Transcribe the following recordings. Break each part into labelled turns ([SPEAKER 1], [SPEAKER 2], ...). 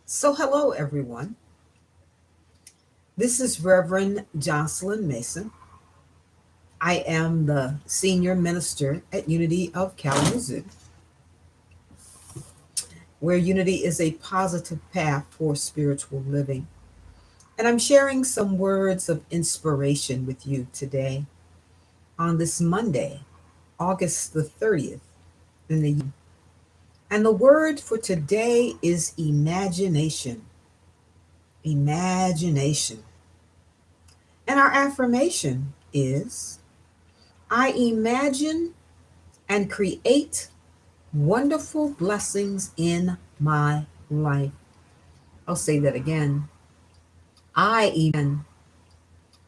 [SPEAKER 1] Hello everyone. This is Reverend Joslyn Mason. I am the senior minister at Unity of Kalamazoo, where Unity is a positive path for spiritual living. And I'm sharing some words of inspiration with you today on this Monday, August the 30th in the year. And the word for today is imagination. Imagination. And our affirmation is I imagine and create wonderful blessings in my life. I'll say that again. I imagine,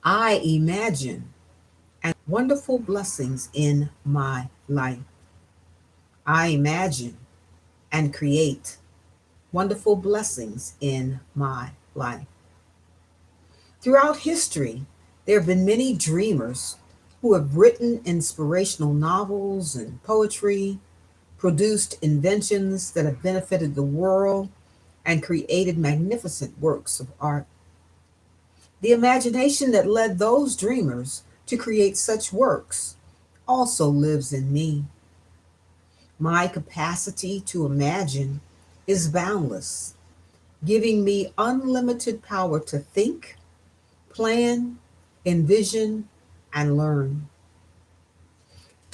[SPEAKER 1] I imagine and wonderful blessings in my life. I imagine and create wonderful blessings in my life. Throughout history, there have been many dreamers who have written inspirational novels and poetry, produced inventions that have benefited the world, and created magnificent works of art. The imagination that led those dreamers to create such works also lives in me. My capacity to imagine is boundless, giving me unlimited power to think, plan, envision, and learn.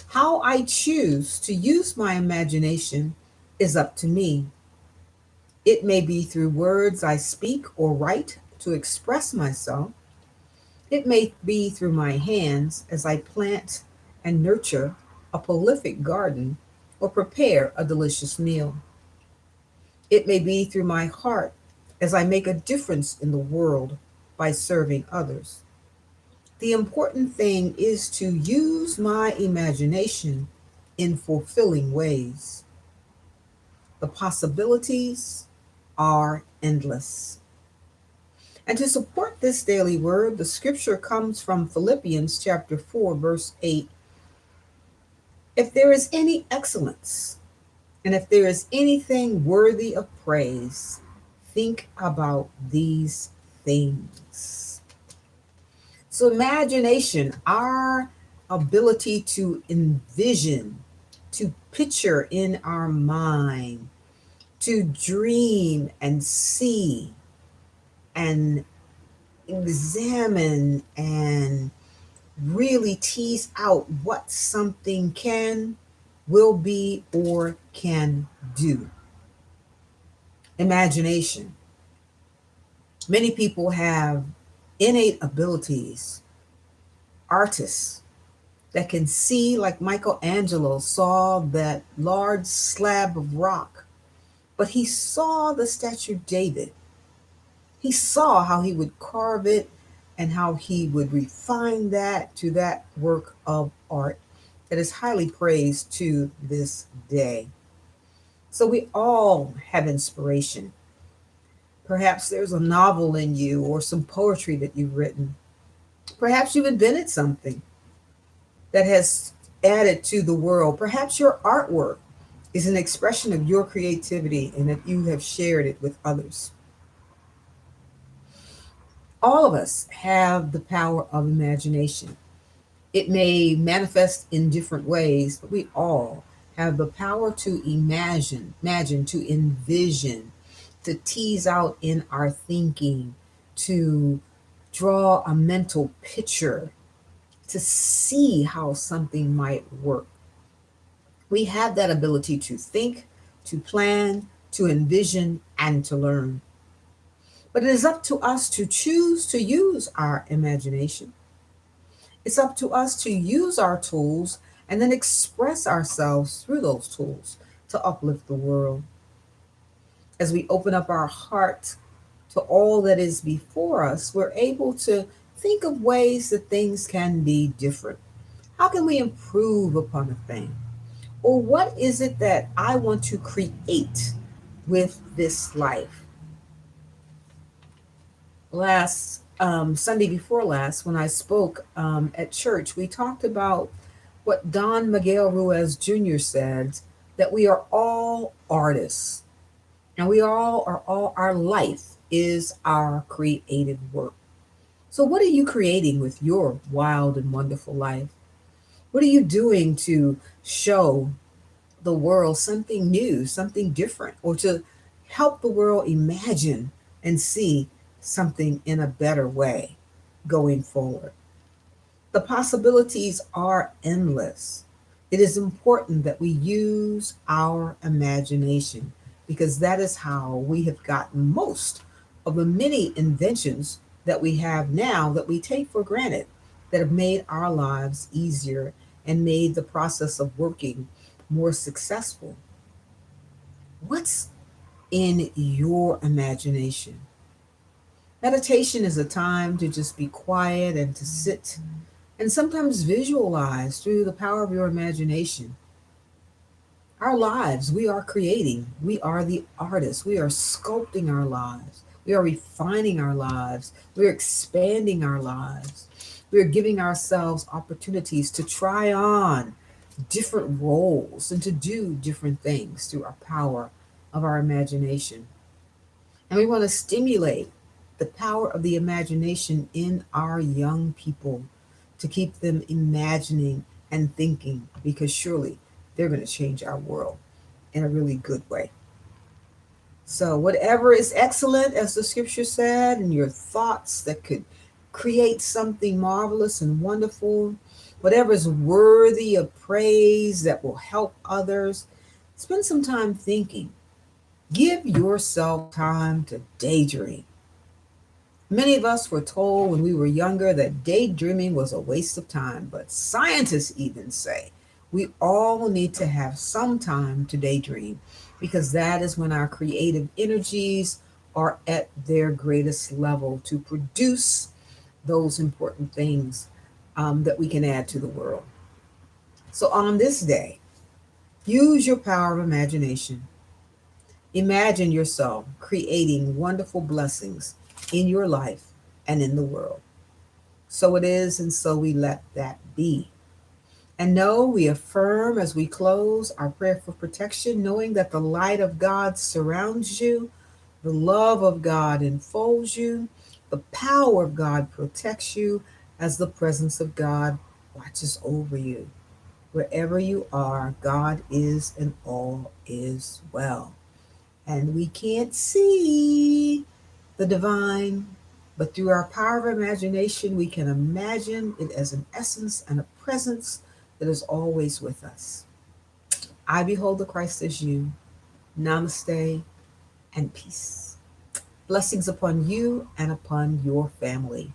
[SPEAKER 1] How I choose to use my imagination is up to me. It may be through words I speak or write to express myself. It may be through my hands as I plant and nurture a prolific garden or prepare a delicious meal. It may be through my heart as I make a difference in the world by serving others. The important thing is to use my imagination in fulfilling ways. The possibilities are endless. And to support this daily word, the scripture comes from Philippians chapter 4, verse 8. If there is any excellence, and if there is anything worthy of praise, think about these things. So, imagination, our ability to envision, to picture in our mind, to dream and see and examine and really tease out what something can, will be, or can do. Imagination. Many people have innate abilities, artists that can see, like Michelangelo saw that large slab of rock, but he saw the statue of David. He saw how he would carve it and how he would refine that to that work of art that is highly praised to this day. So we all have inspiration. Perhaps there's a novel in you or some poetry that you've written. Perhaps you've invented something that has added to the world. Perhaps your artwork is an expression of your creativity and that you have shared it with others. All of us have the power of imagination. It may manifest in different ways, but we all have the power to imagine, to envision, to tease out in our thinking, to draw a mental picture, to see how something might work. We have that ability to think, to plan, to envision, and to learn. But it is up to us to choose to use our imagination. It's up to us to use our tools and then express ourselves through those tools to uplift the world. As we open up our heart to all that is before us, we're able to think of ways that things can be different. How can we improve upon a thing? Or what is it that I want to create with this life? Last Sunday before last, when I spoke at church, we talked about what Don Miguel Ruiz Jr. said, that we are all artists. And we all are all our life is our creative work. So what are you creating with your wild and wonderful life? What are you doing to show the world something new, something different, or to help the world imagine and see something in a better way going forward? The possibilities are endless. It is important that we use our imagination because that is how we have gotten most of the many inventions that we have now that we take for granted that have made our lives easier and made the process of working more successful. What's in your imagination? Meditation is a time to just be quiet and to sit and sometimes visualize through the power of your imagination. Our lives, we are creating. We are the artists. We are sculpting our lives. We are refining our lives. We are expanding our lives. We are giving ourselves opportunities to try on different roles and to do different things through our power of our imagination. And we want to stimulate the power of the imagination in our young people to keep them imagining and thinking because surely they're going to change our world in a really good way. So, whatever is excellent, as the scripture said, and your thoughts that could create something marvelous and wonderful, whatever is worthy of praise that will help others, spend some time thinking. Give yourself time to daydream. Many of us were told when we were younger that daydreaming was a waste of time, but scientists even say we all need to have some time to daydream because that is when our creative energies are at their greatest level to produce those important things that we can add to the world. So, on this day, use your power of imagination. Imagine yourself creating wonderful blessings in your life and in the world. So it is, and so we let that be. And know we affirm as we close our prayer for protection, knowing that the light of God surrounds you, the love of God enfolds you, the power of God protects you, as the presence of God watches over you. Wherever you are, God is and all is well. And we can't see the divine, but through our power of imagination, we can imagine it as an essence and a presence that is always with us. I behold the Christ as you. Namaste and peace. Blessings upon you and upon your family.